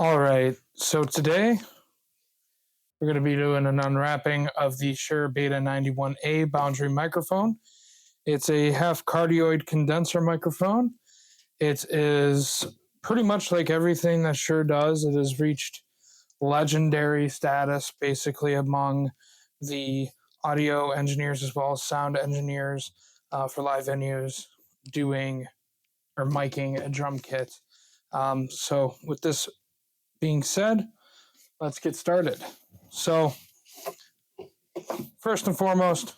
All right, so today we're going to be doing an unwrapping of the Shure Beta 91A boundary microphone. It's a half cardioid condenser microphone. It is pretty much like everything that Shure does. It has reached legendary status basically among the audio engineers as well as sound engineers for live venues doing or miking a drum kit. So with this being said, let's get started. So first and foremost,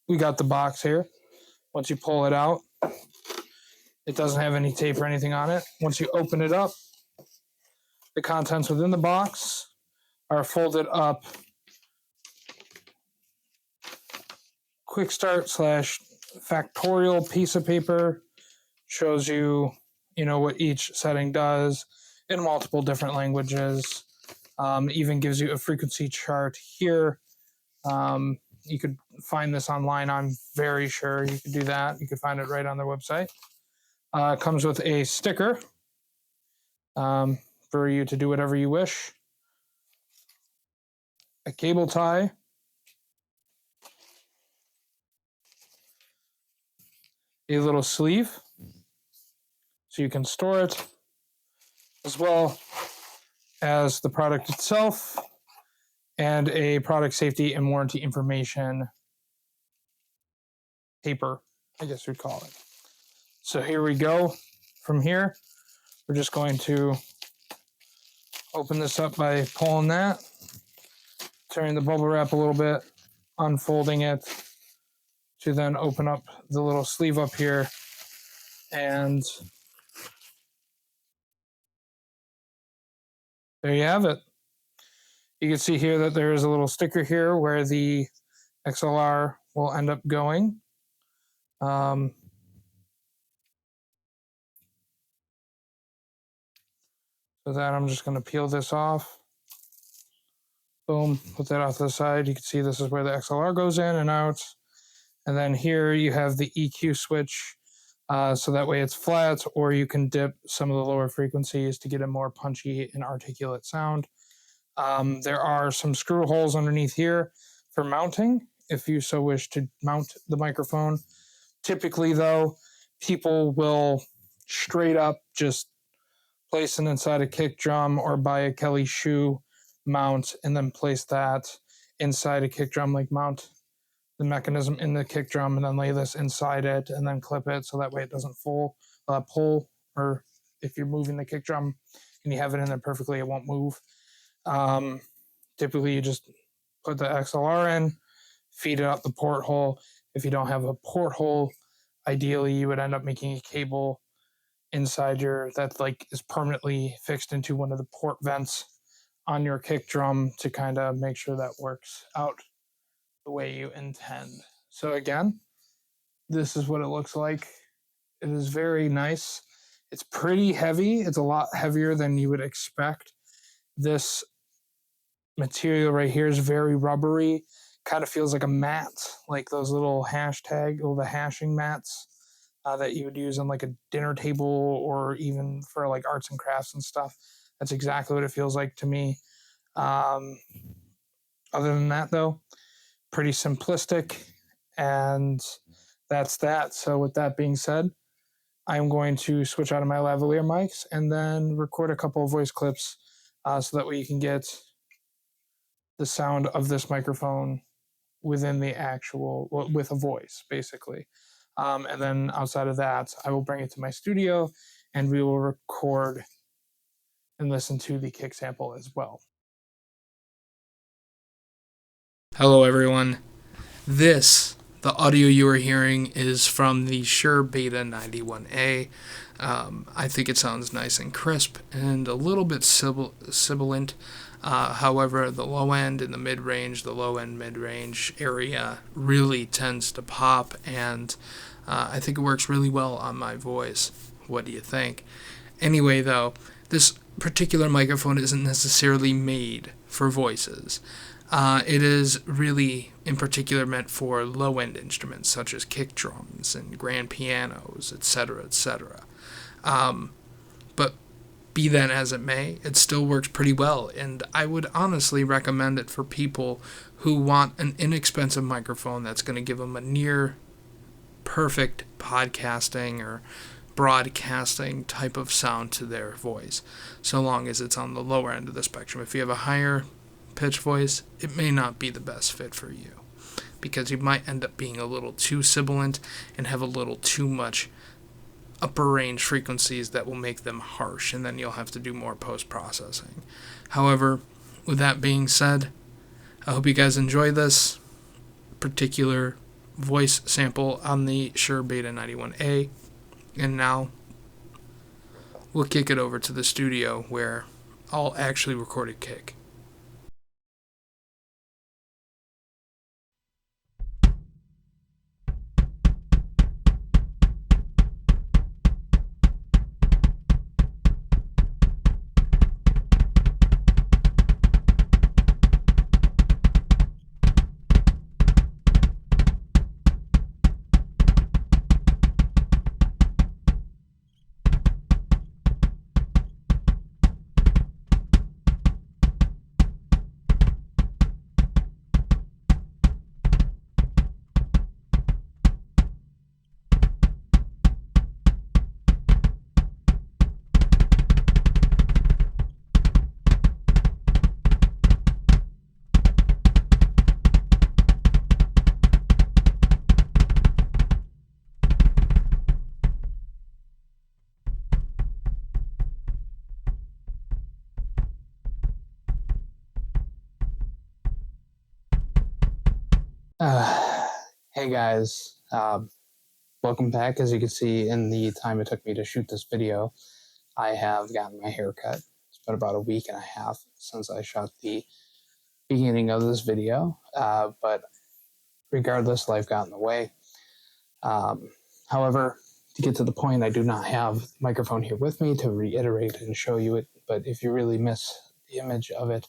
we got the box here. Once you pull it out, it doesn't have any tape or anything on it. Once you open it up, the contents within the box are folded up quick start / factorial piece of paper. Shows you, what each setting does in multiple different languages. Even gives you a frequency chart here. You could find this online. I'm very sure you could do that. You could find it right on their website. It comes with a sticker for you to do whatever you wish. A cable tie. A little sleeve so you can store it, as well as the product itself and a product safety and warranty information paper, I guess we'd call it. So here we go. From here, we're just going to open this up by pulling that, turning the bubble wrap a little bit, unfolding it to then open up the little sleeve up here, and there you have it. You can see here that there is a little sticker here where the XLR will end up going. So that I'm just going to peel this off. Boom, put that off to the side. You can see this is where the XLR goes in and out. And then here you have the EQ switch. So that way it's flat, or you can dip some of the lower frequencies to get a more punchy and articulate sound. There are some screw holes underneath here for mounting, if you so wish to mount the microphone. Typically, though, people will straight up just place it inside a kick drum or buy a Kelly shoe mount and then place that inside a kick drum, like mount the mechanism in the kick drum and then lay this inside it and then clip it so that way it doesn't pull, or if you're moving the kick drum and you have it in there perfectly, it won't move. Typically, you just put the XLR in, feed it out the porthole. If you don't have a porthole, ideally you would end up making a cable inside that is permanently fixed into one of the port vents on your kick drum to kind of make sure that works out the way you intend. So again, this is what it looks like. It is very nice. It's pretty heavy. It's a lot heavier than you would expect. This material right here is very rubbery. Kind of feels like a mat, like those little the hashing mats that you would use on like a dinner table or even for like arts and crafts and stuff. That's exactly what it feels like to me. Other than that, though, pretty simplistic, and that's that. So with that being said, I'm going to switch out of my lavalier mics and then record a couple of voice clips so that way you can get the sound of this microphone within the with a voice, basically. And then outside of that, I will bring it to my studio and we will record and listen to the kick sample as well. Hello, everyone. The audio you are hearing is from the Shure Beta 91A. I think it sounds nice and crisp and a little bit sibilant. However, the low end and the mid-range, the low-end mid-range area really tends to pop, and I think it works really well on my voice. What do you think? Anyway, though, this particular microphone isn't necessarily made for voices. It is really, in particular, meant for low-end instruments, such as kick drums and grand pianos, etc., etc. But be that as it may, it still works pretty well, and I would honestly recommend it for people who want an inexpensive microphone that's going to give them a near perfect podcasting or broadcasting type of sound to their voice, so long as it's on the lower end of the spectrum. If you have a higher pitch voice, it may not be the best fit for you because you might end up being a little too sibilant and have a little too much upper range frequencies that will make them harsh, and then you'll have to do more post processing. However, with that being said, I hope you guys enjoy this particular voice sample on the Shure Beta 91A. And now we'll kick it over to the studio where I'll actually record a kick. Hey guys, welcome back. As you can see, in the time it took me to shoot this video, I have gotten my hair cut. It's been about a week and a half since I shot the beginning of this video, but regardless, life got in the way. However, to get to the point, I do not have the microphone here with me to reiterate and show you it, but if you really miss the image of it,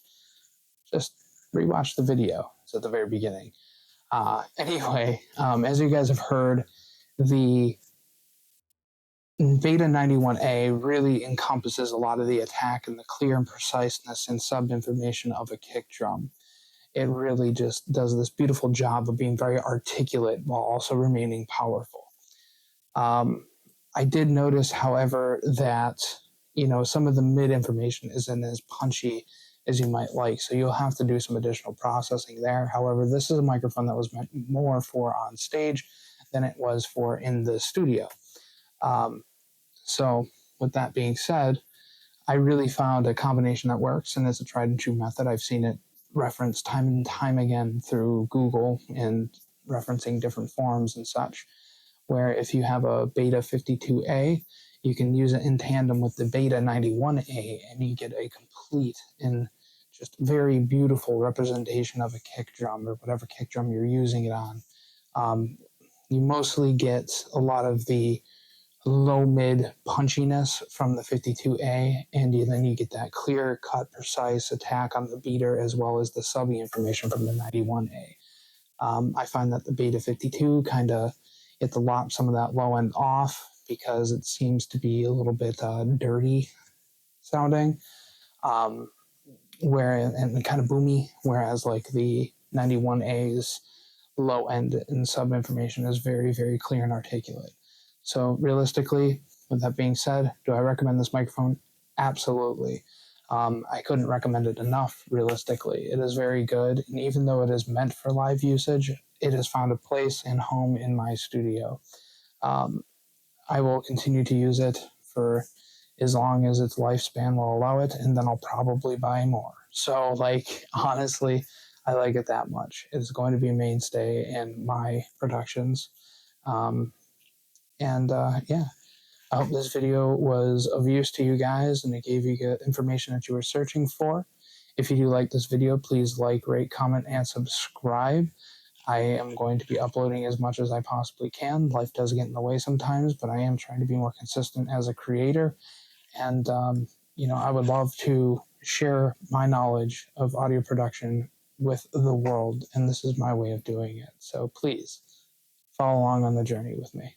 just rewatch the video. It's at the very beginning. Anyway, as you guys have heard, the Beta 91A really encompasses a lot of the attack and the clear and preciseness and sub information of a kick drum. It really just does this beautiful job of being very articulate while also remaining powerful. I did notice, however, that some of the mid information isn't as punchy as you might like, so you'll have to do some additional processing there. However, this is a microphone that was meant more for on stage than it was for in the studio. So with that being said, I really found a combination that works, and it's a tried and true method. I've seen it referenced time and time again through Google and referencing different forums and such, where if you have a Beta 52A, you can use it in tandem with the Beta 91A, and you get a complete and just very beautiful representation of a kick drum or whatever kick drum you're using it on. You mostly get a lot of the low mid punchiness from the 52A, and then you get that clear cut, precise attack on the beater as well as the subby information from the 91A. I find that the Beta 52 kind of get to lop some of that low end off because it seems to be a little bit dirty sounding, and kind of boomy, whereas like the 91A's low end and sub information is very, very clear and articulate. So realistically, with that being said, do I recommend this microphone? Absolutely. I couldn't recommend it enough, realistically. It is very good, and even though it is meant for live usage, it has found a place and home in my studio. I will continue to use it for as long as its lifespan will allow it, and then I'll probably buy more. So, like, honestly, I like it that much. It's going to be a mainstay in my productions. Yeah, I hope this video was of use to you guys and it gave you the information that you were searching for. If you do like this video, please like, rate, comment, and subscribe. I am going to be uploading as much as I possibly can. Life does get in the way sometimes, but I am trying to be more consistent as a creator. And, I would love to share my knowledge of audio production with the world, and this is my way of doing it. So please follow along on the journey with me.